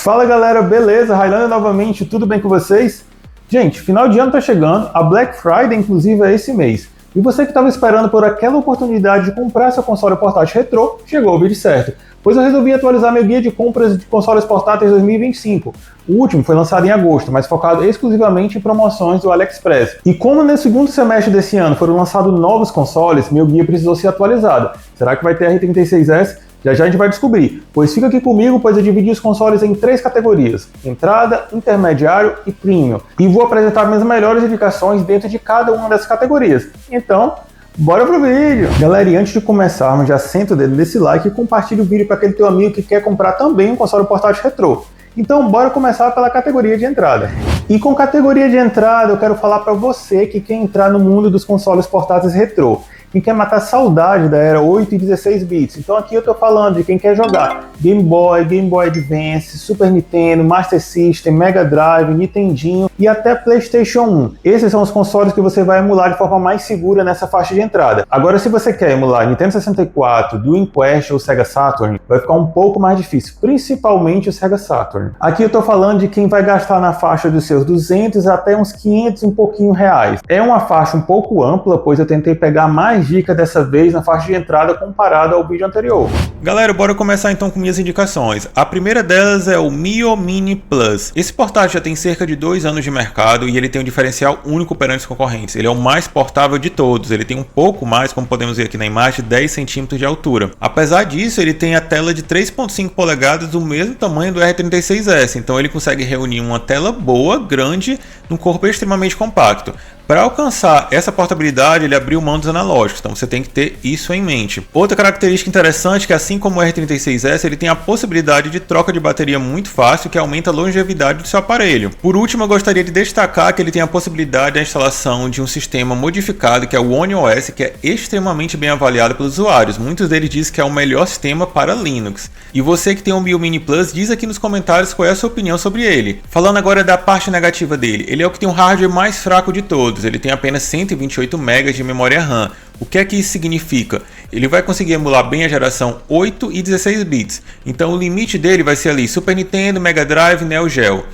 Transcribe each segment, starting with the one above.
Fala galera, beleza? Highlander novamente, tudo bem com vocês? Gente, final de ano tá chegando, a Black Friday inclusive é esse mês. E você que estava esperando por aquela oportunidade de comprar seu console portátil retrô, chegou o vídeo certo. Pois eu resolvi atualizar meu guia de compras de consoles portáteis 2025. O último foi lançado em agosto, mas focado exclusivamente em promoções do AliExpress. E como no segundo semestre desse ano foram lançados novos consoles, meu guia precisou ser atualizado. Será que vai ter R36S? Já já a gente vai descobrir, pois fica aqui comigo, pois eu dividi os consoles em 3 categorias: entrada, intermediário e premium. E vou apresentar minhas melhores indicações dentro de cada uma dessas categorias. Então, bora pro vídeo! Galera, e antes de começarmos, já senta o dedo nesse like e compartilha o vídeo para aquele teu amigo que quer comprar também um console portátil retrô. Então, bora começar pela categoria de entrada. E com categoria de entrada, eu quero falar para você que quer entrar no mundo dos consoles portáteis retrô. Quem quer matar saudade da era 8 e 16 bits. Então aqui eu tô falando de quem quer jogar Game Boy, Game Boy Advance, Super Nintendo, Master System, Mega Drive, Nintendinho e até PlayStation 1. Esses são os consoles que você vai emular de forma mais segura nessa faixa de entrada. Agora, se você quer emular Nintendo 64, Dreamcast ou Sega Saturn, vai ficar um pouco mais difícil, principalmente o Sega Saturn. Aqui eu tô falando de quem vai gastar na faixa dos seus 200 até uns 500 e um pouquinho reais. É uma faixa um pouco ampla, pois eu tentei pegar mais dica dessa vez na faixa de entrada comparada ao vídeo anterior. Galera, bora começar então com minhas indicações. A primeira delas é o Mio Mini Plus. Esse portátil já tem cerca de 2 anos de mercado e ele tem um diferencial único perante os concorrentes. Ele é o mais portável de todos, ele tem um pouco mais, como podemos ver aqui na imagem, 10 centímetros de altura. Apesar disso, ele tem a tela de 3.5 polegadas do mesmo tamanho do R36S, então ele consegue reunir uma tela boa, grande, num corpo extremamente compacto. Para alcançar essa portabilidade, ele abriu mão dos analógicos, então você tem que ter isso em mente. Outra característica interessante é que, assim como o R36S, ele tem a possibilidade de troca de bateria muito fácil, que aumenta a longevidade do seu aparelho. Por último, eu gostaria de destacar que ele tem a possibilidade da instalação de um sistema modificado, que é o One OS, que é extremamente bem avaliado pelos usuários. Muitos deles dizem que é o melhor sistema para Linux. E você que tem um Mio Mini Plus, diz aqui nos comentários qual é a sua opinião sobre ele. Falando agora da parte negativa dele, ele é o que tem o hardware mais fraco de todos. Ele tem apenas 128 MB de memória RAM. O que é que isso significa? Ele vai conseguir emular bem a geração 8 e 16 bits. Então o limite dele vai ser ali Super Nintendo, Mega Drive, Neo Geo.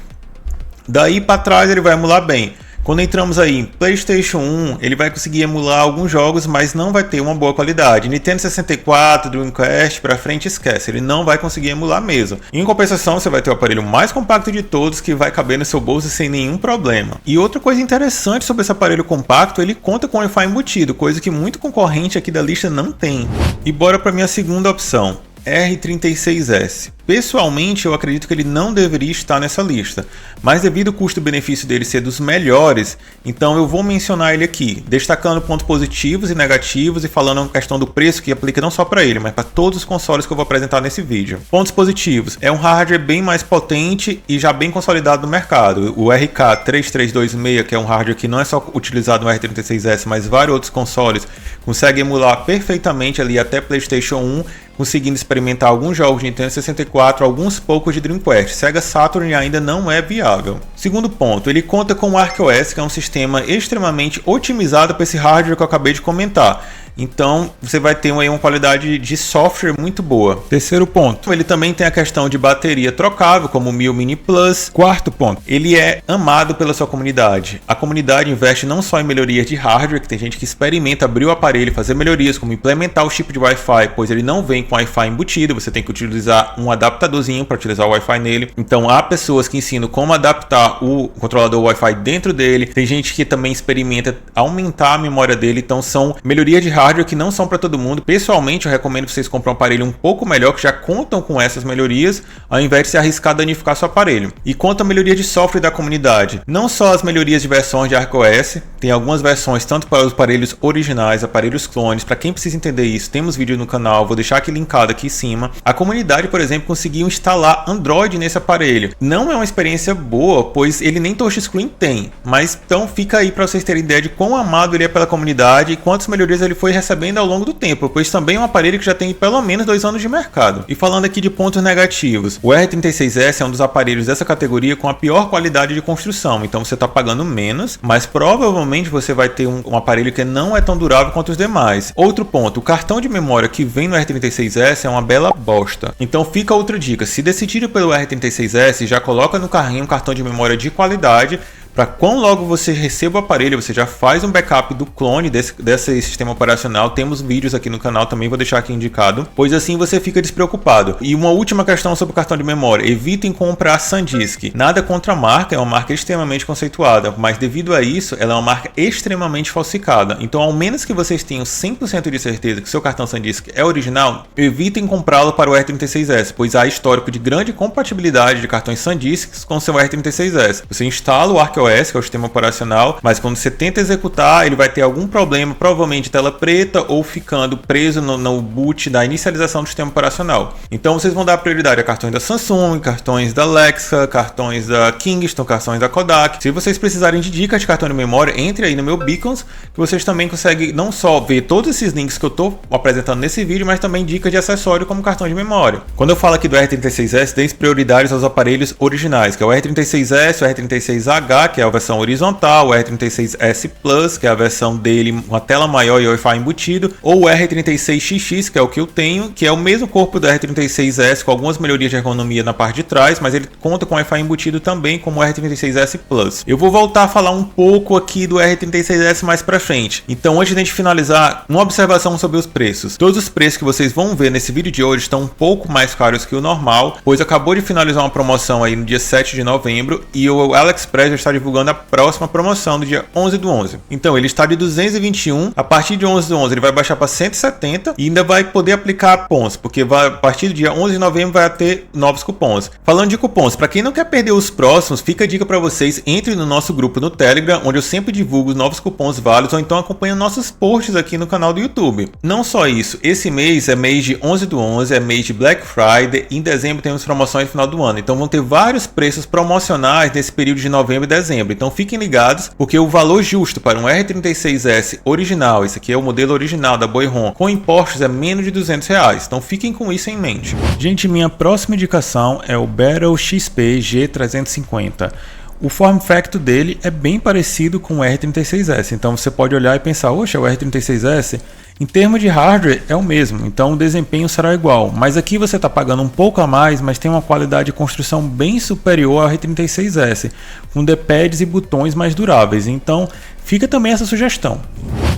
Daí para trás ele vai emular bem. Quando entramos aí em PlayStation 1, ele vai conseguir emular alguns jogos, mas não vai ter uma boa qualidade. Nintendo 64, Dreamcast, para frente esquece, ele não vai conseguir emular mesmo. Em compensação, você vai ter o aparelho mais compacto de todos, que vai caber no seu bolso sem nenhum problema. E outra coisa interessante sobre esse aparelho compacto, ele conta com Wi-Fi embutido, coisa que muito concorrente aqui da lista não tem. E bora para minha segunda opção, R36S. Pessoalmente, eu acredito que ele não deveria estar nessa lista, mas devido ao custo-benefício dele ser dos melhores, então eu vou mencionar ele aqui, destacando pontos positivos e negativos e falando a questão do preço que aplica não só para ele, mas para todos os consoles que eu vou apresentar nesse vídeo. Pontos positivos: é um hardware bem mais potente e já bem consolidado no mercado. O RK3326, que é um hardware que não é só utilizado no R36S, mas vários outros consoles, consegue emular perfeitamente ali até PlayStation 1, conseguindo experimentar alguns jogos de Nintendo 64, alguns poucos de Dreamcast. Sega Saturn ainda não é viável. Segundo ponto, ele conta com o ArcOS, que é um sistema extremamente otimizado para esse hardware que eu acabei de comentar. Então você vai ter aí uma qualidade de software muito boa. Terceiro ponto, ele também tem a questão de bateria trocável, como o Mio Mini Plus. Quarto ponto, ele é amado pela sua comunidade. A comunidade investe não só em melhorias de hardware, que tem gente que experimenta abrir o aparelho e fazer melhorias, como implementar o chip de Wi-Fi, pois ele não vem com Wi-Fi embutido, você tem que utilizar um adaptadorzinho para utilizar o Wi-Fi nele. Então há pessoas que ensinam como adaptar o controlador Wi-Fi dentro dele. Tem gente que também experimenta aumentar a memória dele. Então são melhorias de hardware que não são para todo mundo. Pessoalmente, eu recomendo que vocês comprem um aparelho um pouco melhor, que já contam com essas melhorias, ao invés de se arriscar a danificar seu aparelho. E quanto à melhoria de software da comunidade, não só as melhorias de versões de ArcOS, tem algumas versões tanto para os aparelhos originais, aparelhos clones. Para quem precisa entender isso, temos vídeo no canal, vou deixar aqui linkado aqui em cima. A comunidade, por exemplo, conseguiu instalar Android nesse aparelho. Não é uma experiência boa, pois ele nem touchscreen tem, mas então fica aí para vocês terem ideia de quão amado ele é pela comunidade e quantas melhorias ele foi recebendo ao longo do tempo, pois também é um aparelho que já tem pelo menos 2 anos de mercado. E falando aqui de pontos negativos, o R36S é um dos aparelhos dessa categoria com a pior qualidade de construção, então você está pagando menos, mas provavelmente você vai ter um aparelho que não é tão durável quanto os demais. Outro ponto, o cartão de memória que vem no R36S é uma bela bosta. Então fica outra dica, se decidir pelo R36S, já coloca no carrinho um cartão de memória de qualidade, para quando logo você receba o aparelho, você já faz um backup do clone desse sistema operacional. Temos vídeos aqui no canal, também vou deixar aqui indicado, pois assim você fica despreocupado. E uma última questão sobre o cartão de memória, evitem comprar SanDisk. Nada contra a marca, é uma marca extremamente conceituada, mas devido a isso, ela é uma marca extremamente falsificada. Então, ao menos que vocês tenham 100% de certeza que seu cartão SanDisk é original, evitem comprá-lo para o R36S, pois há histórico de grande compatibilidade de cartões SanDisk com seu R36S. Você instala o ArcOS, que é o sistema operacional, mas quando você tenta executar, ele vai ter algum problema, provavelmente tela preta ou ficando preso no boot da inicialização do sistema operacional. Então vocês vão dar prioridade a cartões da Samsung, cartões da Alexa, cartões da Kingston, cartões da Kodak. Se vocês precisarem de dicas de cartão de memória, entre aí no meu Beacons, que vocês também conseguem não só ver todos esses links que eu estou apresentando nesse vídeo, mas também dicas de acessório como cartão de memória. Quando eu falo aqui do R36S, deem prioridades aos aparelhos originais, que é o R36S, o R36H, que é a versão horizontal, o R36S Plus, que é a versão dele, uma tela maior e Wi-Fi embutido, ou o R36XX, que é o que eu tenho, que é o mesmo corpo do R36S, com algumas melhorias de ergonomia na parte de trás, mas ele conta com Wi-Fi embutido também, como o R36S Plus. Eu vou voltar a falar um pouco aqui do R36S mais pra frente. Então, antes de a gente finalizar, uma observação sobre os preços. Todos os preços que vocês vão ver nesse vídeo de hoje estão um pouco mais caros que o normal, pois acabou de finalizar uma promoção aí no dia 7 de novembro, e o AliExpress já está divulgando a próxima promoção do dia 11/11. Então ele está de 221, a partir de 11/11 ele vai baixar para 170 e ainda vai poder aplicar cupons, porque a partir do dia 11 de novembro vai ter novos cupons. Falando de cupons, para quem não quer perder os próximos, fica a dica para vocês, entre no nosso grupo no Telegram, onde eu sempre divulgo os novos cupons válidos, ou então acompanhe nossos posts aqui no canal do YouTube. Não só isso, esse mês é mês de 11/11, é mês de Black Friday, e em dezembro temos promoções no final do ano, então vão ter vários preços promocionais nesse período de novembro e dezembro. Então fiquem ligados, porque o valor justo para um R36S original, esse aqui é o modelo original da Boiron, com impostos é menos de R$200. Então fiquem com isso em mente. Gente, minha próxima indicação é o Battle XP G350. O form factor dele é bem parecido com o R36S, então você pode olhar e pensar, oxa, o R36S, em termos de hardware é o mesmo, então o desempenho será igual, mas aqui você está pagando um pouco a mais, mas tem uma qualidade de construção bem superior ao R36S, com D-pads e botões mais duráveis, então fica também essa sugestão.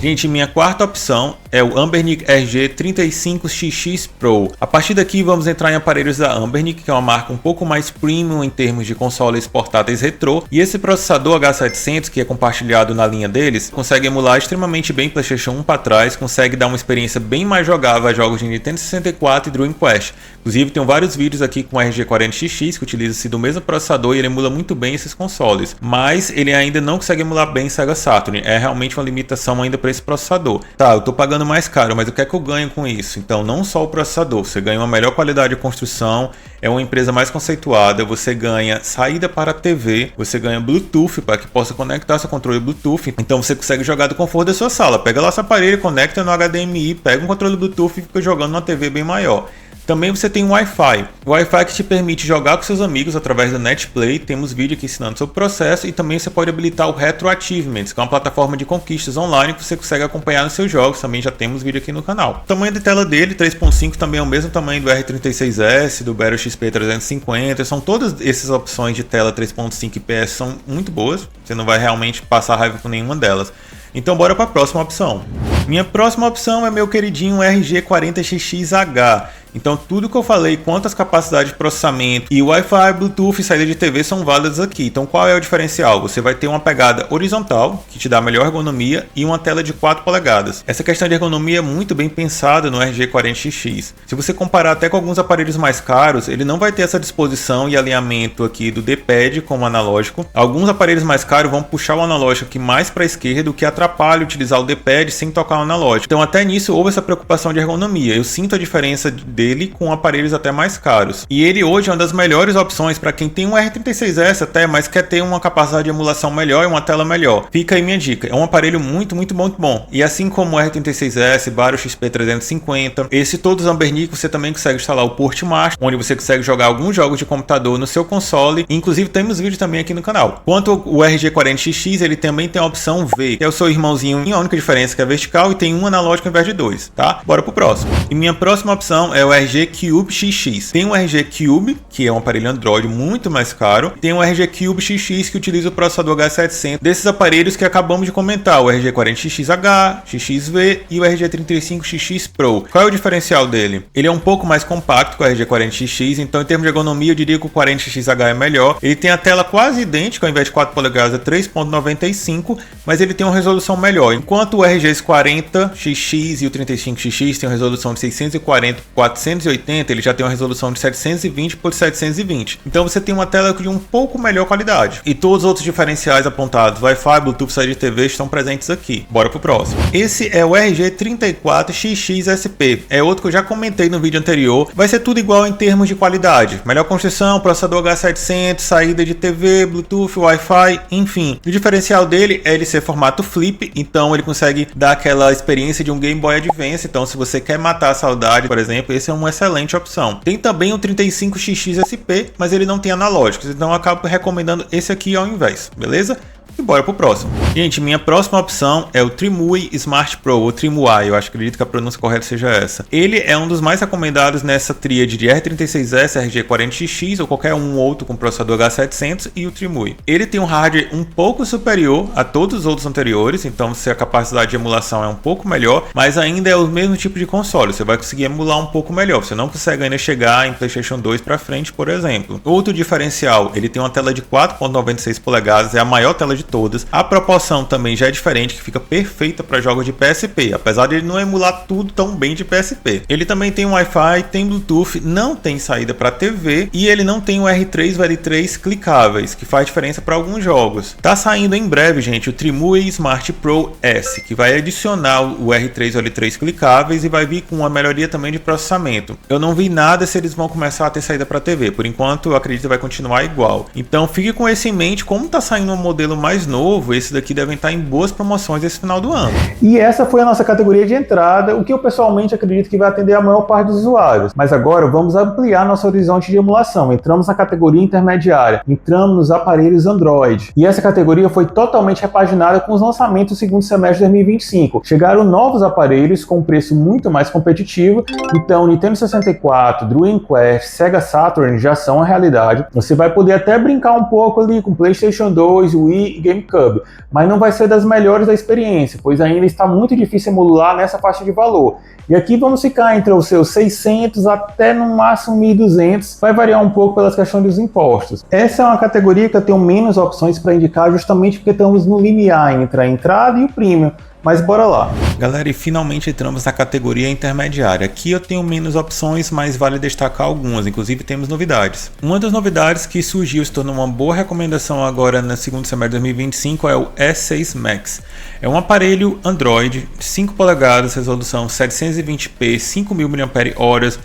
Gente, minha quarta opção é o Anbernic RG35XX Pro. A partir daqui vamos entrar em aparelhos da Anbernic, que é uma marca um pouco mais premium em termos de consoles portáteis retrô, e esse processador H700, que é compartilhado na linha deles, consegue emular extremamente bem PlayStation 1 para trás, consegue dar uma experiência bem mais jogável a jogos de Nintendo 64 e Dream Quest. Inclusive tem vários vídeos aqui com o RG40XX, que utiliza-se do mesmo processador e ele emula muito bem esses consoles, mas ele ainda não consegue emular bem Sega Saturn, é realmente uma limitação ainda para esse processador. Tá, eu tô pagando mais caro, mas o que é que eu ganho com isso? Então não só o processador, você ganha uma melhor qualidade de construção, é uma empresa mais conceituada, você ganha saída para a TV, você ganha Bluetooth para que possa conectar seu controle Bluetooth, então você consegue jogar do conforto da sua sala, pega lá seu aparelho, conecta no HDMI, pega um controle Bluetooth e fica jogando numa TV bem maior. Também você tem o Wi-Fi. O Wi-Fi que te permite jogar com seus amigos através do NetPlay. Temos vídeo aqui ensinando sobre o processo. E também você pode habilitar o Retro Achievements, que é uma plataforma de conquistas online que você consegue acompanhar nos seus jogos. Também já temos vídeo aqui no canal. O tamanho de tela dele, 3.5, também é o mesmo tamanho do R36S, do Battle XP 350. São todas essas opções de tela 3.5 IPS são muito boas. Você não vai realmente passar raiva com nenhuma delas. Então bora para a próxima opção. Minha próxima opção é meu queridinho RG40XX-H. Então tudo que eu falei quanto às capacidades de processamento e Wi-Fi, Bluetooth e saída de TV são válidas aqui. Então qual é o diferencial? Você vai ter uma pegada horizontal, que te dá melhor ergonomia, e uma tela de 4 polegadas. Essa questão de ergonomia é muito bem pensada no RG40XX. Se você comparar até com alguns aparelhos mais caros, ele não vai ter essa disposição e alinhamento aqui do D-pad como analógico. Alguns aparelhos mais caros vão puxar o analógico aqui mais para a esquerda, o que atrapalha utilizar o D-pad sem tocar o analógico. Então até nisso houve essa preocupação de ergonomia. Eu sinto a diferença dele com aparelhos até mais caros. E ele hoje é uma das melhores opções para quem tem um R36S até, mas quer ter uma capacidade de emulação melhor e uma tela melhor. Fica aí minha dica. É um aparelho muito bom. E assim como o R36S, Vario XP350, todos os Ambernic, você também consegue instalar o Port Master, onde você consegue jogar alguns jogos de computador no seu console. Inclusive temos vídeo também aqui no canal. Quanto o RG40XX, ele também tem a opção V, que é o seu irmãozinho, a única diferença é que é vertical e tem um analógico ao invés de dois, tá? Bora pro próximo. E minha próxima opção é o RG Cube XX. Tem o RG Cube, que é um aparelho Android muito mais caro. Tem o RG Cube XX, que utiliza o processador H700 desses aparelhos que acabamos de comentar, o RG40XH, XXV e o RG35XX Pro. Qual é o diferencial dele? Ele é um pouco mais compacto que o RG40XX, então em termos de ergonomia eu diria que o 40XH é melhor. Ele tem a tela quase idêntica, ao invés de 4 polegadas é 3.95, mas ele tem uma resolução melhor. Enquanto o RG40XX e o 35XX tem uma resolução de 640 por 480, ele já tem uma resolução de 720 por 720. Então você tem uma tela de um pouco melhor qualidade. E todos os outros diferenciais apontados, Wi-Fi, Bluetooth, saída de TV, estão presentes aqui. Bora pro próximo. Esse é o RG34XXSP. É outro que eu já comentei no vídeo anterior. Vai ser tudo igual em termos de qualidade. Melhor construção, processador H700, saída de TV, Bluetooth, Wi-Fi, enfim. O diferencial dele é ele ser formato flip, então ele consegue dar aquela experiência de um Game Boy Advance. Então se você quer matar a saudade, por exemplo, esse é uma excelente opção. Tem também o 35XXSP, mas ele não tem analógicos, então eu acabo recomendando esse aqui ao invés, beleza? E bora pro próximo. Gente, minha próxima opção é o Trimui Smart Pro, ou Trimui, eu acredito que a pronúncia correta seja essa. Ele é um dos mais recomendados nessa tríade de R36S, RG40XX ou qualquer um outro com processador H700 e o Trimui. Ele tem um hardware um pouco superior a todos os outros anteriores, então a capacidade de emulação é um pouco melhor, mas ainda é o mesmo tipo de console, você vai conseguir emular um pouco melhor, você não consegue ainda chegar em PlayStation 2 para frente, por exemplo. Outro diferencial, ele tem uma tela de 4.96 polegadas, é a maior tela de todas. A proporção também já é diferente, que fica perfeita para jogos de PSP, apesar de ele não emular tudo tão bem de PSP. Ele também tem Wi-Fi, tem Bluetooth, não tem saída para TV e ele não tem o R3 ou L3 clicáveis, que faz diferença para alguns jogos. Tá saindo em breve, gente, o Trimui Smart Pro S, que vai adicionar o R3 ou L3 clicáveis e vai vir com uma melhoria também de processamento. Eu não vi nada se eles vão começar a ter saída para TV, por enquanto eu acredito que vai continuar igual. Então fique com esse em mente, como tá saindo um modelo mais novo, esse daqui devem estar em boas promoções esse final do ano. E essa foi a nossa categoria de entrada, o que eu pessoalmente acredito que vai atender a maior parte dos usuários. Mas agora vamos ampliar nosso horizonte de emulação. Entramos na categoria intermediária, entramos nos aparelhos Android. E essa categoria foi totalmente repaginada com os lançamentos do segundo semestre de 2025. Chegaram novos aparelhos com preço muito mais competitivo, então Nintendo 64, Dreamcast, Sega Saturn já são a realidade. Você vai poder até brincar um pouco ali com PlayStation 2, Wii e GameCube, mas não vai ser das melhores da experiência, pois ainda está muito difícil emular nessa faixa de valor. E aqui vamos ficar entre os seus 600 até no máximo 1.200, vai variar um pouco pelas questões dos impostos. Essa é uma categoria que eu tenho menos opções para indicar justamente porque estamos no limiar entre a entrada e o premium. Mas bora lá. Galera, e finalmente entramos na categoria intermediária. Aqui eu tenho menos opções, mas vale destacar algumas, inclusive temos novidades. Uma das novidades que surgiu, se tornou uma boa recomendação agora no segundo semestre de 2025 é o S6 Max. É um aparelho Android, 5 polegadas, resolução 720p, 5.000 mAh,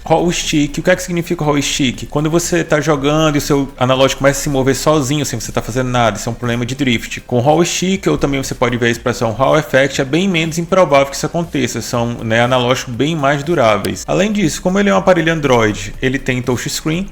Roll Stick. O que é que significa Roll Stick? Quando você está jogando e o seu analógico começa a se mover sozinho, sem você estar fazendo nada, isso é um problema de drift. Com Roll Stick, ou também você pode ver a expressão Hall Effect, é bem menos improvável que isso aconteça, são analógicos bem mais duráveis. Além disso, como ele é um aparelho Android, ele tem touchscreen,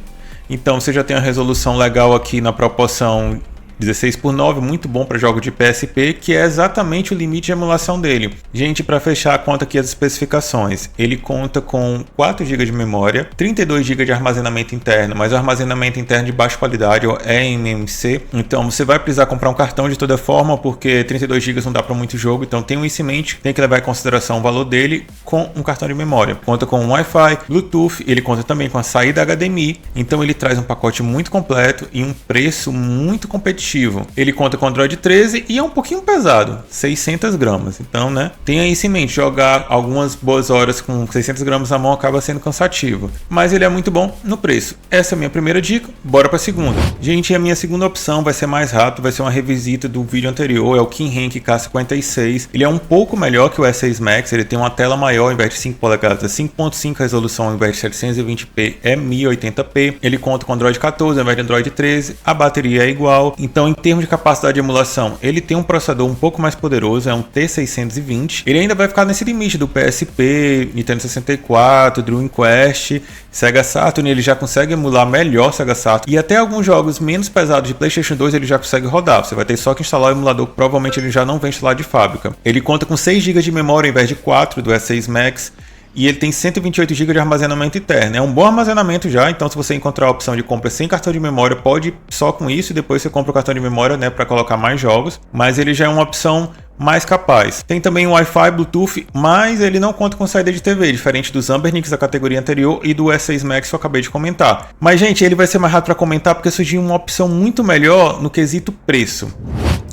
então você já tem uma resolução legal aqui na proporção 16:9, muito bom para jogos de PSP, que é exatamente o limite de emulação dele. Gente, para fechar, conta aqui as especificações. Ele conta com 4 GB de memória, 32 GB de armazenamento interno, mas o armazenamento interno de baixa qualidade, ou eMMC. Então você vai precisar comprar um cartão de toda forma, porque 32 GB não dá para muito jogo, então tenha isso em mente, tem que levar em consideração o valor dele com um cartão de memória. Conta com Wi-Fi, Bluetooth, ele conta também com a saída HDMI, então ele traz um pacote muito completo e um preço muito competitivo. competitivo. Ele conta com Android 13 e é um pouquinho pesado, 600 gramas. Então, né, tenha isso em mente, jogar algumas boas horas com 600 gramas na mão acaba sendo cansativo. Mas ele é muito bom no preço. Essa é a minha primeira dica, bora para a segunda. Gente, a minha segunda opção vai ser mais rápido, vai ser uma revisita do vídeo anterior, é o Keyhenk K56. Ele é um pouco melhor que o S6 Max, ele tem uma tela maior, ao invés de 5 polegadas, 5.5 resolução, ao invés de 720p é 1080p. Ele conta com Android 14 ao invés de Android 13, a bateria é igual. Então, em termos de capacidade de emulação, ele tem um processador um pouco mais poderoso, é um T620. Ele ainda vai ficar nesse limite do PSP, Nintendo 64, Dreamcast, Sega Saturn. Ele já consegue emular melhor Sega Saturn, e até alguns jogos menos pesados de PlayStation 2 ele já consegue rodar. Você vai ter só que instalar o emulador, que provavelmente ele já não vem instalado de fábrica. Ele conta com 6 GB de memória ao invés de 4 do S6 Max. E ele tem 128 GB de armazenamento interno. É um bom armazenamento já, então se você encontrar a opção de compra sem cartão de memória, pode ir só com isso e depois você compra o cartão de memória, né, para colocar mais jogos. Mas ele já é uma opção mais capaz. Tem também o Wi-Fi, Bluetooth, mas ele não conta com saída de TV, diferente dos Ambernics da categoria anterior e do S6 Max que eu acabei de comentar. Mas, gente, ele vai ser mais rápido para comentar porque surgiu uma opção muito melhor no quesito preço.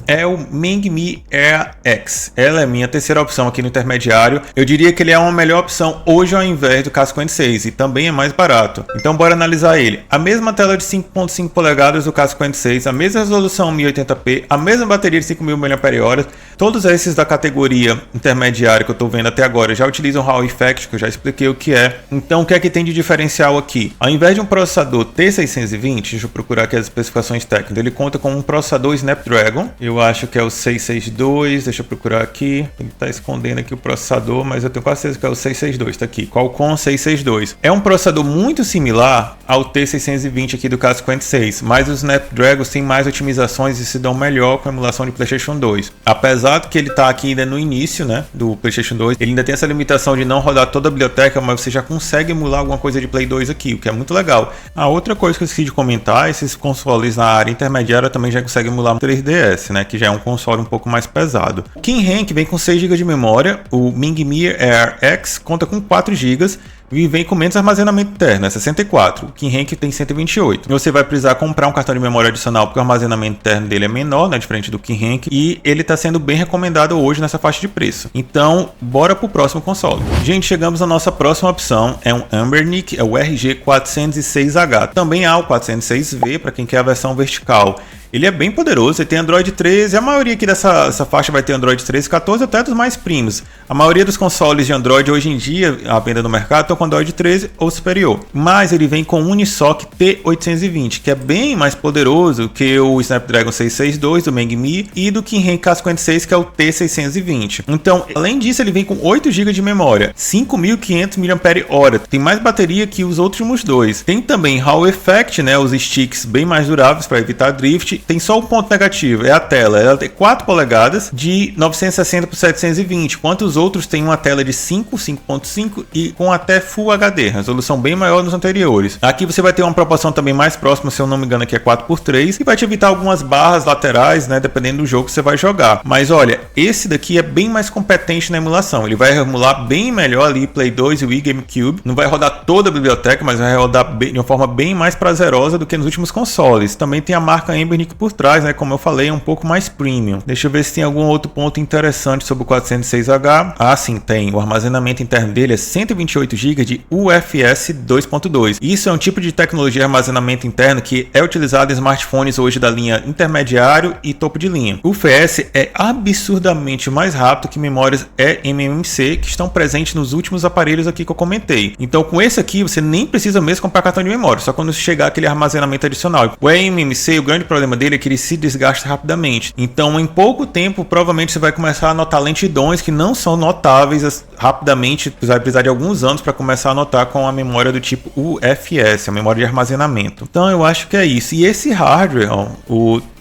É o Mengmi Air X. Ela é minha terceira opção aqui no intermediário. Eu diria que ele é uma melhor opção hoje ao invés do K56 e também é mais barato. Então bora analisar ele. A mesma tela de 5.5 polegadas do K56, a mesma resolução 1080p, a mesma bateria de 5.000 mAh. Todos esses da categoria intermediária que eu estou vendo até agora já utilizam Hall Effect, que eu já expliquei o que é. Então o que é que tem de diferencial aqui? Ao invés de um processador T620, deixa eu procurar aqui as especificações técnicas, ele conta com um processador Snapdragon. Eu acho que é o 662, deixa eu procurar aqui. Ele tá escondendo aqui o processador, mas eu tenho quase certeza que é o 662, tá aqui. Qualcomm 662. É um processador muito similar ao T620 aqui do K56, mas os Snapdragons têm mais otimizações e se dão melhor com a emulação de PlayStation 2. Apesar de que ele tá aqui ainda no início, né, do PlayStation 2, ele ainda tem essa limitação de não rodar toda a biblioteca, mas você já consegue emular alguma coisa de Play 2 aqui, o que é muito legal. A outra coisa que eu esqueci de comentar, esses consoles na área intermediária também já conseguem emular o 3DS, né, que já é um console um pouco mais pesado. O Keyhenk vem com 6 GB de memória, o Mengmi Air X conta com 4 GB e vem com menos armazenamento interno, é 64. O Keyhenk tem 128. Você vai precisar comprar um cartão de memória adicional porque o armazenamento interno dele é menor, né, diferente do Keyhenk, e ele está sendo bem recomendado hoje nessa faixa de preço. Então, bora pro próximo console. Gente, chegamos à nossa próxima opção, é um Ambernic, é o RG406H. Também há o 406V para quem quer a versão vertical. Ele é bem poderoso, ele tem Android 13, a maioria aqui dessa faixa vai ter Android 13, 14, até dos mais primos. A maioria dos consoles de Android hoje em dia, à venda no mercado, estão com Android 13 ou superior. Mas ele vem com o Unisoc T820, que é bem mais poderoso que o Snapdragon 662 do Mengmi e do Keyhenk K56, que é o T620. Então, além disso, ele vem com 8 GB de memória, 5.500 mAh, tem mais bateria que os últimos dois. Tem também Hall Effect, né, os sticks bem mais duráveis para evitar drift. Tem só um ponto negativo, é a tela. Ela tem 4 polegadas de 960 por 720, enquanto os outros têm uma tela de 5, 5.5 e com até Full HD, resolução bem maior nos anteriores. Aqui você vai ter uma proporção também mais próxima, se eu não me engano aqui é 4:3, e vai te evitar algumas barras laterais, né, dependendo do jogo que você vai jogar. Mas olha, esse daqui é bem mais competente na emulação, ele vai emular bem melhor ali Play 2 e Wii GameCube, não vai rodar toda a biblioteca, mas vai rodar de uma forma bem mais prazerosa do que nos últimos consoles. Também tem a marca Ambernic por trás, né? Como eu falei, é um pouco mais premium. Deixa eu ver se tem algum outro ponto interessante sobre o 406H. Ah, sim, tem. O armazenamento interno dele é 128 GB de UFS 2.2. Isso é um tipo de tecnologia de armazenamento interno que é utilizado em smartphones hoje da linha intermediário e topo de linha. O UFS é absurdamente mais rápido que memórias eMMC que estão presentes nos últimos aparelhos aqui que eu comentei. Então, com esse aqui, você nem precisa mesmo comprar cartão de memória, só quando chegar aquele armazenamento adicional. O eMMC, o grande problema dele é que ele se desgasta rapidamente. Então, em pouco tempo, provavelmente você vai começar a notar lentidões que não são notáveis rapidamente. Você vai precisar de alguns anos para começar a notar com a memória do tipo UFS, a memória de armazenamento. Então, eu acho que é isso. E esse hardware, ó,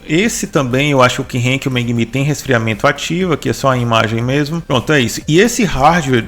esse também eu acho que o Keyhenk e o Mengmi tem resfriamento ativo, aqui é só a imagem mesmo. Pronto, é isso. E esse hardware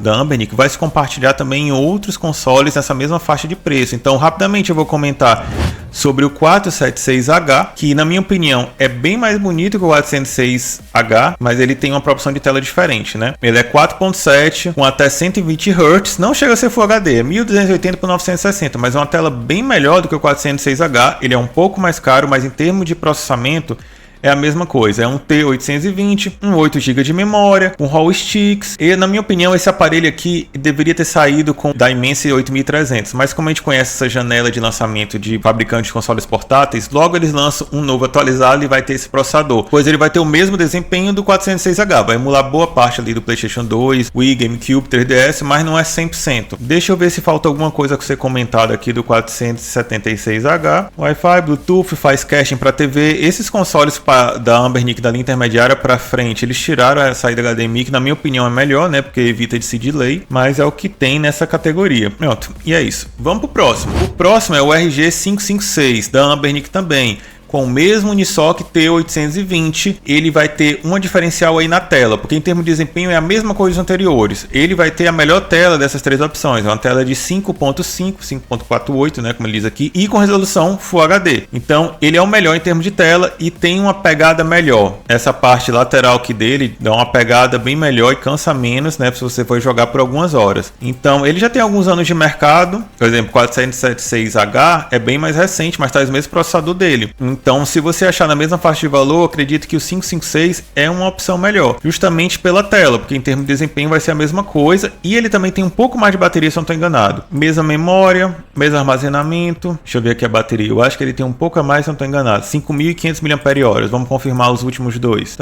da Ambernic vai se compartilhar também em outros consoles nessa mesma faixa de preço. Então, rapidamente eu vou comentar sobre o 476H, que na minha opinião é bem mais bonito que o 406H, mas ele tem uma proporção de tela diferente, né? Ele é 4.7 com até 120 Hz, não chega a ser Full HD, é 1280 por 960, mas é uma tela bem melhor do que o 406H. Ele é um pouco mais caro, mas em termos de processamento é a mesma coisa, é um T820, 8 GB de memória, um Hall Sticks, e na minha opinião esse aparelho aqui deveria ter saído com o Dimensity 8300, mas como a gente conhece essa janela de lançamento de fabricantes de consoles portáteis, logo eles lançam um novo atualizado e vai ter esse processador, pois ele vai ter o mesmo desempenho do 406H, vai emular boa parte ali do PlayStation 2, Wii, GameCube, 3DS, mas não é 100%. Deixa eu ver se falta alguma coisa que ser comentada aqui do 476H, Wi-Fi, Bluetooth, faz caching para TV, esses consoles da Anbernic da linha intermediária para frente, eles tiraram a saída HDMI, que na minha opinião é melhor, né, porque evita de se delay, mas é o que tem nessa categoria. Pronto, e é isso. Vamos pro próximo. O próximo é o RG556 da Anbernic também, com o mesmo Unisoc T820, ele vai ter uma diferencial aí na tela, porque em termos de desempenho é a mesma coisa dos anteriores. Ele vai ter a melhor tela dessas três opções, é uma tela de 5.5, 5.48, né, como ele diz aqui, e com resolução Full HD. Então, ele é o melhor em termos de tela e tem uma pegada melhor. Essa parte lateral aqui dele dá uma pegada bem melhor e cansa menos, né, se você for jogar por algumas horas. Então, ele já tem alguns anos de mercado, por exemplo, 476H é bem mais recente, mas traz o mesmo processador dele. Então, se você achar na mesma faixa de valor, acredito que o 556 é uma opção melhor, justamente pela tela, porque em termos de desempenho vai ser a mesma coisa, e ele também tem um pouco mais de bateria, se eu não estou enganado. Mesma memória, mesmo armazenamento, deixa eu ver aqui a bateria, eu acho que ele tem um pouco a mais, se eu não estou enganado, 5.500 mAh, vamos confirmar os últimos dois.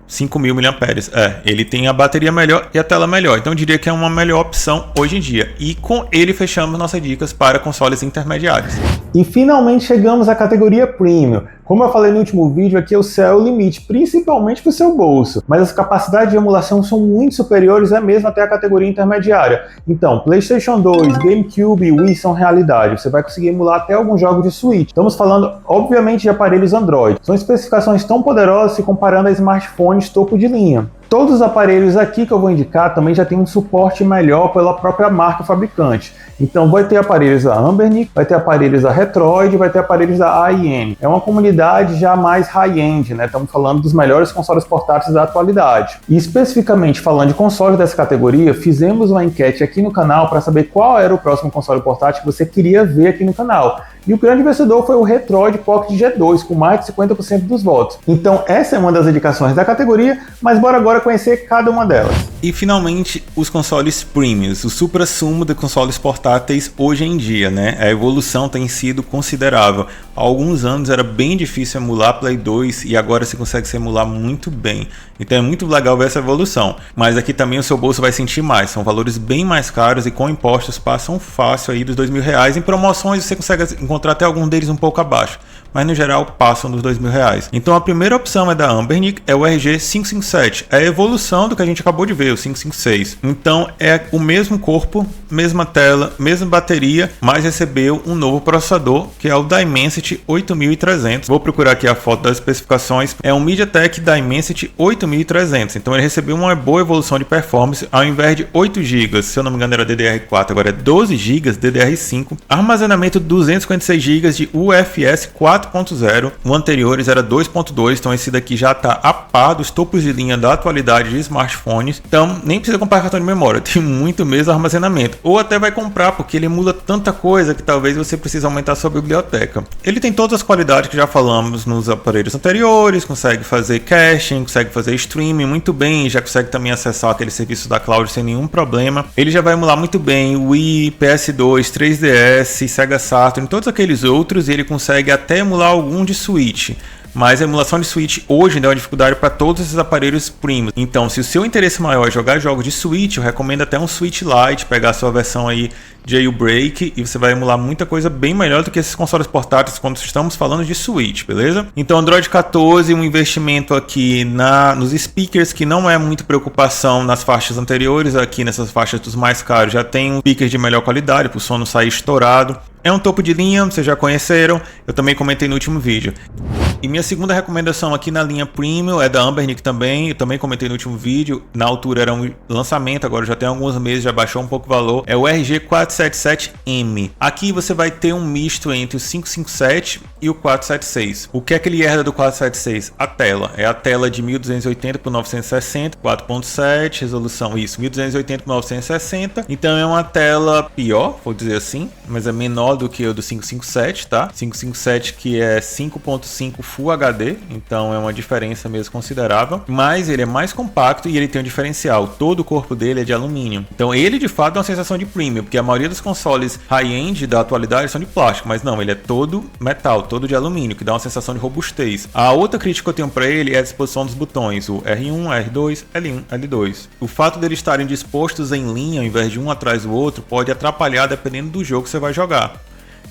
5.000 mAh. Ele tem a bateria melhor e a tela melhor. Então eu diria que é uma melhor opção hoje em dia. E com ele fechamos nossas dicas para consoles intermediários. E finalmente chegamos à categoria Premium. Como eu falei no último vídeo, aqui é o céu o limite, principalmente para o seu bolso. Mas as capacidades de emulação são muito superiores, mesmo até a categoria intermediária. Então, PlayStation 2, GameCube e Wii são realidade. Você vai conseguir emular até alguns jogos de Switch. Estamos falando, obviamente, de aparelhos Android. São especificações tão poderosas se comparando a smartphones topo de linha. Todos os aparelhos aqui que eu vou indicar também já tem um suporte melhor pela própria marca fabricante. Então vai ter aparelhos da Anbernic, vai ter aparelhos da Retroid, vai ter aparelhos da AIM. É uma comunidade já mais high-end, né? Estamos falando dos melhores consoles portáteis da atualidade. E especificamente falando de consoles dessa categoria, fizemos uma enquete aqui no canal para saber qual era o próximo console portátil que você queria ver aqui no canal. E o grande vencedor foi o Retroid Pocket G2, com mais de 50% dos votos. Então essa é uma das indicações da categoria, mas bora agora conhecer cada uma delas. E finalmente os consoles premiums, o supra-sumo de consoles portáteis hoje em dia, né? A evolução tem sido considerável. Há alguns anos era bem difícil emular Play 2 e agora você consegue se emular muito bem. Então é muito legal ver essa evolução. Mas aqui também o seu bolso vai sentir mais. São valores bem mais caros e com impostos passam fácil aí dos R$2.000. Em promoções você consegue encontrar até algum deles um pouco abaixo, mas no geral passam dos R$2.000. Então a primeira opção é da Anbernic, é o RG557, é a evolução do que a gente acabou de ver, o 556. Então é o mesmo corpo, mesma tela, mesma bateria, mas recebeu um novo processador, que é o Dimensity 8300. Vou procurar aqui a foto das especificações. É um MediaTek Dimensity 8300. Então ele recebeu uma boa evolução de performance, ao invés de 8 GB, se eu não me engano era DDR4, agora é 12 GB DDR5, armazenamento 256 GB de UFS 4.0, o anteriores era 2.2, então esse daqui já está a par dos topos de linha da atualidade de smartphones, então nem precisa comprar cartão de memória, tem muito mesmo armazenamento, ou até vai comprar, porque ele emula tanta coisa que talvez você precise aumentar sua biblioteca. Ele tem todas as qualidades que já falamos nos aparelhos anteriores, consegue fazer caching, consegue fazer streaming muito bem, já consegue também acessar aquele serviço da cloud sem nenhum problema. Ele já vai emular muito bem Wii, PS2, 3DS, Sega Saturn, todos aqueles outros, e ele consegue até emular algum de Switch. Mas a emulação de Switch hoje ainda é uma dificuldade para todos esses aparelhos premium. Então, se o seu interesse maior é jogar jogos de Switch, eu recomendo até um Switch Lite, pegar a sua versão aí jailbreak, e você vai emular muita coisa bem melhor do que esses consoles portáteis quando estamos falando de Switch, beleza? Então, Android 14, um investimento aqui nos speakers, que não é muito preocupação nas faixas anteriores, aqui nessas faixas dos mais caros já tem um speaker de melhor qualidade, para o som não sair estourado. É um topo de linha, vocês já conheceram, eu também comentei no último vídeo. E minha segunda recomendação aqui na linha Premium é da Anbernic também, eu também comentei no último vídeo, na altura era um lançamento, agora já tem alguns meses, já baixou um pouco o valor, é o RG477M. Aqui você vai ter um misto entre o 557 e o 476. O que é que ele herda do 476? A tela, é a tela de 1280 por 960, 4.7, resolução, isso, 1280 por 960, então é uma tela pior, vou dizer assim, mas é menor do que o do 557, tá? 557 que é 5.5 Full HD, então é uma diferença mesmo considerável, mas ele é mais compacto e ele tem um diferencial, todo o corpo dele é de alumínio, então ele de fato dá uma sensação de premium, porque a maioria dos consoles high-end da atualidade são de plástico, mas não, ele é todo metal, todo de alumínio, que dá uma sensação de robustez. A outra crítica que eu tenho para ele é a disposição dos botões, o R1, R2, L1, L2. O fato deles estarem dispostos em linha, ao invés de um atrás do outro, pode atrapalhar dependendo do jogo que você vai jogar.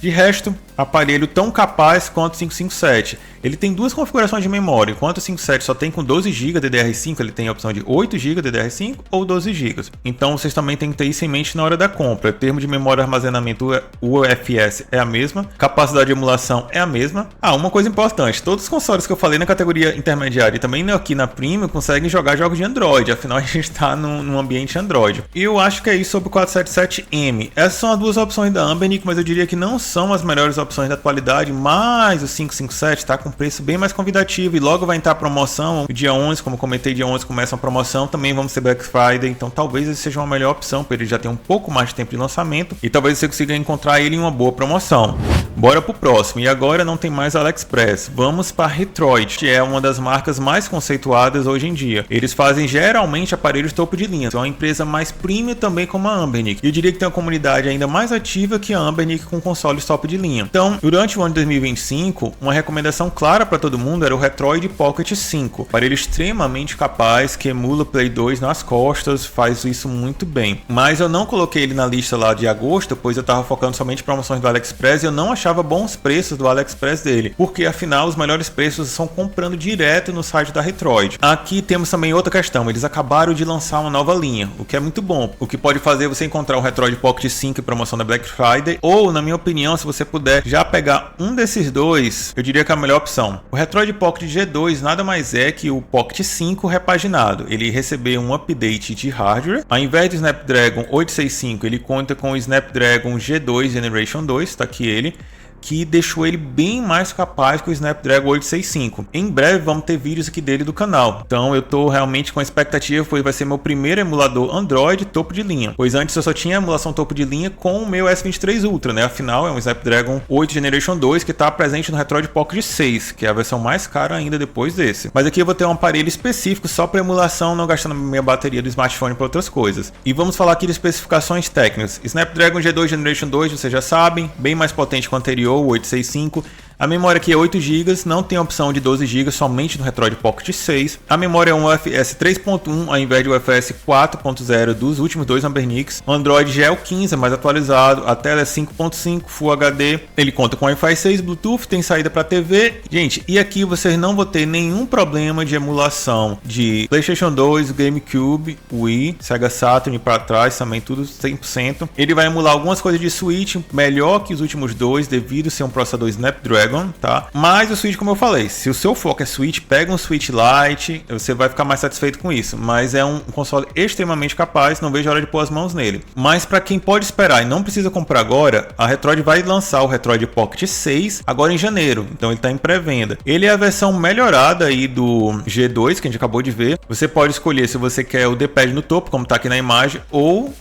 De resto, aparelho tão capaz quanto o 557. Ele tem duas configurações de memória, enquanto o 557 só tem com 12 GB DDR5, ele tem a opção de 8 GB DDR5 ou 12 GB. Então vocês também têm que ter isso em mente na hora da compra. O termo de memória e armazenamento UFS é a mesma, capacidade de emulação é a mesma. Uma coisa importante, todos os consoles que eu falei na categoria intermediária e também aqui na Premium conseguem jogar jogos de Android, afinal a gente está num ambiente Android. E eu acho que é isso sobre o 477M. Essas são as duas opções da Anbernic, mas eu diria que não são as melhores opções da atualidade, mas o 557 está com preço bem mais convidativo e logo vai entrar a promoção, o dia 11, como comentei, dia 11 começa a promoção, também vamos ter Black Friday, então talvez ele seja uma melhor opção, porque ele já tem um pouco mais de tempo de lançamento e talvez você consiga encontrar ele em uma boa promoção. Bora pro próximo, e agora não tem mais AliExpress, vamos para Retroid, que é uma das marcas mais conceituadas hoje em dia. Eles fazem geralmente aparelhos topo de linha, são uma empresa mais premium também como a Anbernic, e eu diria que tem uma comunidade ainda mais ativa que a Anbernic com consoles top de linha. Então, durante o ano de 2025, uma recomendação clara para todo mundo era o Retroid Pocket 5, aparelho extremamente capaz que emula o Play 2 nas costas, faz isso muito bem. Mas eu não coloquei ele na lista lá de agosto, pois eu estava focando somente em promoções do AliExpress e eu não achava bons preços do AliExpress dele, porque afinal os melhores preços são comprando direto no site da Retroid. Aqui temos também outra questão, eles acabaram de lançar uma nova linha, o que é muito bom, o que pode fazer você encontrar o Retroid Pocket 5 em promoção da Black Friday, ou na minha opinião, se você puder já pegar um desses dois, eu diria que é a melhor opção. O Retroid Pocket G2 nada mais é que o Pocket 5 repaginado. Ele recebeu um update de hardware. Ao invés do Snapdragon 865, ele conta com o Snapdragon G2 Generation 2, tá aqui ele, que deixou ele bem mais capaz que o Snapdragon 865. Em breve vamos ter vídeos aqui dele do canal, então eu tô realmente com a expectativa, pois vai ser meu primeiro emulador Android topo de linha, pois antes eu só tinha emulação topo de linha com o meu S23 Ultra, né? Afinal é um Snapdragon 8 Generation 2 que está presente no Retroid Pocket 6, que é a versão mais cara ainda depois desse. Mas aqui eu vou ter um aparelho específico só para emulação, não gastando minha bateria do smartphone para outras coisas. E vamos falar aqui de especificações técnicas. Snapdragon G2 Generation 2, vocês já sabem, bem mais potente que o anterior, o 865. A memória aqui é 8 GB, não tem opção de 12 GB, somente no Retroid Pocket 6. A memória é um UFS 3.1 ao invés de UFS 4.0 dos últimos dois Anbernics. O Android já é o 15, mais atualizado. A tela é 5.5 Full HD. Ele conta com Wi-Fi 6, Bluetooth, tem saída para TV. Gente, e aqui vocês não vão ter nenhum problema de emulação de PlayStation 2, GameCube, Wii, Sega Saturn para trás, também tudo 100%. Ele vai emular algumas coisas de Switch, melhor que os últimos dois, devido a ser um processador Snapdragon, tá? Mas o Switch, como eu falei, se o seu foco é Switch, pega um Switch Lite, você vai ficar mais satisfeito com isso. Mas é um console extremamente capaz, não vejo a hora de pôr as mãos nele. Mas para quem pode esperar e não precisa comprar agora, a Retroid vai lançar o Retroid Pocket 6 agora em janeiro, então ele está em pré-venda. Ele é a versão melhorada aí do G2 que a gente acabou de ver. Você pode escolher se você quer o D-pad no topo, como está aqui na imagem, ou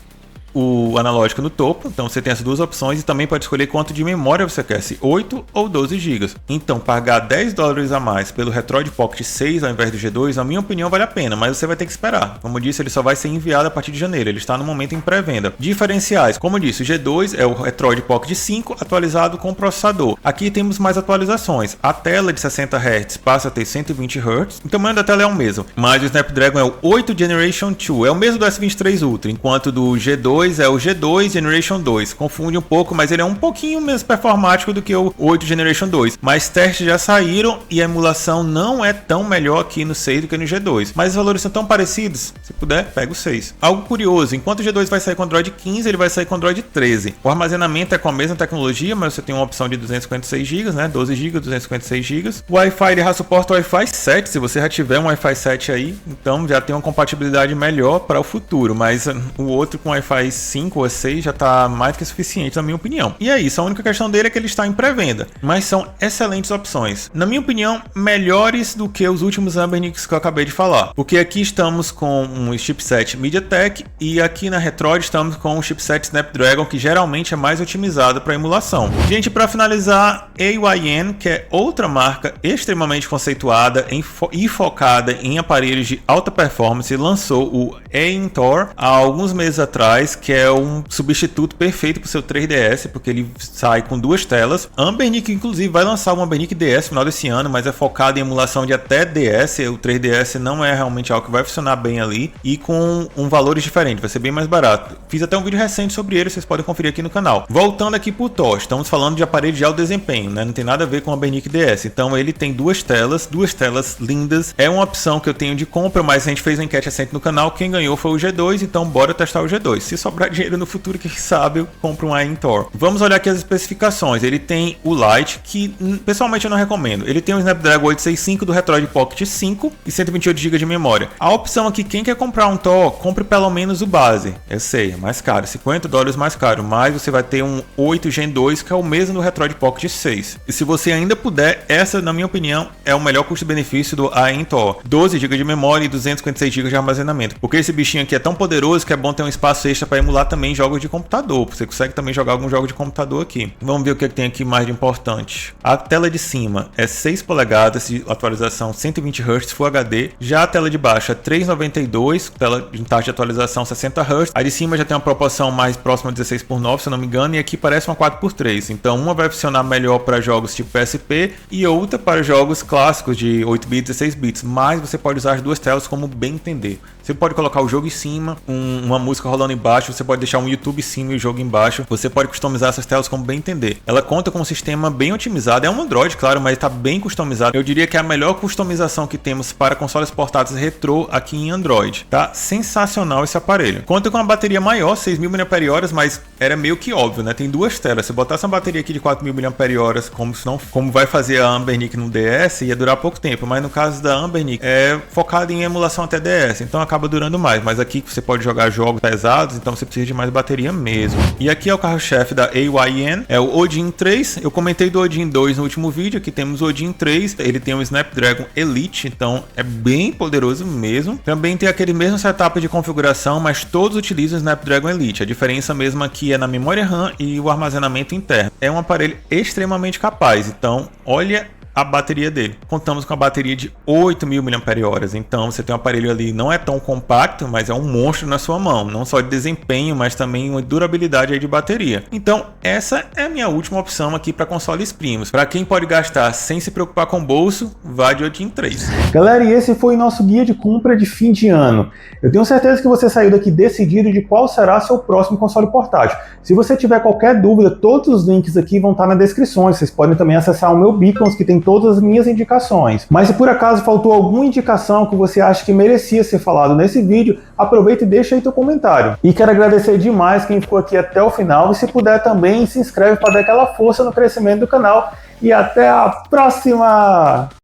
o analógico no topo, então você tem as duas opções e também pode escolher quanto de memória você quer, se 8 ou 12 GB. Então pagar $10 a mais pelo Retroid Pocket 6 ao invés do G2, na minha opinião vale a pena, mas você vai ter que esperar. Como eu disse, ele só vai ser enviado a partir de janeiro, ele está no momento em pré-venda. Diferenciais, como eu disse, o G2 é o Retroid Pocket 5 atualizado com processador. Aqui temos mais atualizações, a tela de 60 Hz passa a ter 120 Hz, o tamanho da tela é o mesmo, mas o Snapdragon é o 8 Generation 2, é o mesmo do S23 Ultra, enquanto do G2 2 é o G2 Generation 2. Confunde um pouco, mas ele é um pouquinho menos performático do que o 8 Generation 2. Mas testes já saíram e a emulação não é tão melhor aqui no 6 do que no G2. Mas os valores são tão parecidos, se puder, pega o 6. Algo curioso, enquanto o G2 vai sair com Android 15, ele vai sair com Android 13. O armazenamento é com a mesma tecnologia, mas você tem uma opção de 256 GB, né? 12 GB, 256 GB. O Wi-Fi ele já suporta o Wi-Fi 7, se você já tiver um Wi-Fi 7 aí, então já tem uma compatibilidade melhor para o futuro, mas o outro com Wi-Fi 5 ou 6 já está mais que suficiente, na minha opinião. E é isso, a única questão dele é que ele está em pré-venda, mas são excelentes opções. Na minha opinião, melhores do que os últimos Ambernics que eu acabei de falar, porque aqui estamos com um chipset MediaTek e aqui na Retroid estamos com um chipset Snapdragon que geralmente é mais otimizado para emulação. Gente, para finalizar, AYN, que é outra marca extremamente conceituada e focada em aparelhos de alta performance, lançou o Aintor há alguns meses atrás, que é um substituto perfeito para o seu 3DS, porque ele sai com duas telas. A Ambernic inclusive vai lançar um Ambernic DS no final desse ano, mas é focado em emulação de até DS. O 3DS não é realmente algo que vai funcionar bem ali e com valores diferentes, vai ser bem mais barato. Fiz até um vídeo recente sobre ele, vocês podem conferir aqui no canal. Voltando aqui pro TOR, estamos falando de aparelho de alto desempenho, né? Não tem nada a ver com o Ambernic DS. Então ele tem duas telas lindas. É uma opção que eu tenho de compra, mas a gente fez uma enquete recente no canal, quem ganhou foi o G2, então bora testar o G2. Se sobrar dinheiro no futuro, quem sabe eu compro um Aintor. Vamos olhar aqui as especificações. Ele tem o Lite, que pessoalmente eu não recomendo. Ele tem o Snapdragon 865 do Retroid Pocket 5 e 128 GB de memória. A opção aqui, quem quer comprar um TOR, compre pelo menos o base. Eu sei, é mais caro, $50 mais caro, mas você vai ter um 8 Gen 2, que é o mesmo do Retroid Pocket 6. E se você ainda puder, essa, na minha opinião, é o melhor custo-benefício do Aintor. 12 GB de memória e 256 GB de armazenamento. Porque esse bichinho aqui é tão poderoso que é bom ter um espaço extra para emular também jogos de computador. Você consegue também jogar alguns jogos de computador aqui. Vamos ver o que tem aqui mais de importante. A tela de cima é 6 polegadas de atualização 120 Hz Full HD. Já a tela de baixo é 392, tela de taxa de atualização 60 Hz. A de cima já tem uma proporção mais próxima de 16:9, se eu não me engano, e aqui parece uma 4:3. Então uma vai funcionar melhor para jogos tipo PSP e outra para jogos clássicos de 8 bits e 16 bits, mas você pode usar as duas telas como bem entender. Você pode colocar o jogo em cima, uma música rolando embaixo, você pode deixar um YouTube em cima e o jogo embaixo. Você pode customizar essas telas como bem entender. Ela conta com um sistema bem otimizado, é um Android, claro, mas está bem customizado. Eu diria que é a melhor customização que temos para consoles portáteis retrô aqui em Android. Tá sensacional esse aparelho. Conta com uma bateria maior, 6.000 mAh, mas era meio que óbvio, né? Tem duas telas. Se botasse uma bateria aqui de 4.000 mAh, como vai fazer a Ambernic no DS, ia durar pouco tempo. Mas no caso da Ambernic, é focado em emulação até DS, então acaba durando mais. Mas aqui você pode jogar jogos pesados, então você precisa de mais bateria mesmo. E aqui é o carro-chefe da AYN, é o Odin 3. Eu comentei do Odin 2 no último vídeo, aqui temos o Odin 3. Ele tem um Snapdragon Elite, então é bem poderoso mesmo. Também tem aquele mesmo setup de configuração, mas todos utilizam o Snapdragon Elite. A diferença mesmo aqui é na memória RAM e o armazenamento interno. É um aparelho extremamente capaz, então olha a bateria dele. Contamos com a bateria de 8.000 mAh, então você tem um aparelho ali, não é tão compacto, mas é um monstro na sua mão, não só de desempenho, mas também uma durabilidade aí de bateria. Então essa é a minha última opção aqui para consoles primos. Para quem pode gastar sem se preocupar com o bolso, vá de Odin 3. Galera, e esse foi o nosso guia de compra de fim de ano. Eu tenho certeza que você saiu daqui decidido de qual será seu próximo console portátil. Se você tiver qualquer dúvida, todos os links aqui vão estar na descrição. Vocês podem também acessar o meu Beacons, que tem todas as minhas indicações. Mas se por acaso faltou alguma indicação que você acha que merecia ser falado nesse vídeo, aproveita e deixa aí teu comentário. E quero agradecer demais quem ficou aqui até o final, e se puder também se inscreve para dar aquela força no crescimento do canal. E até a próxima!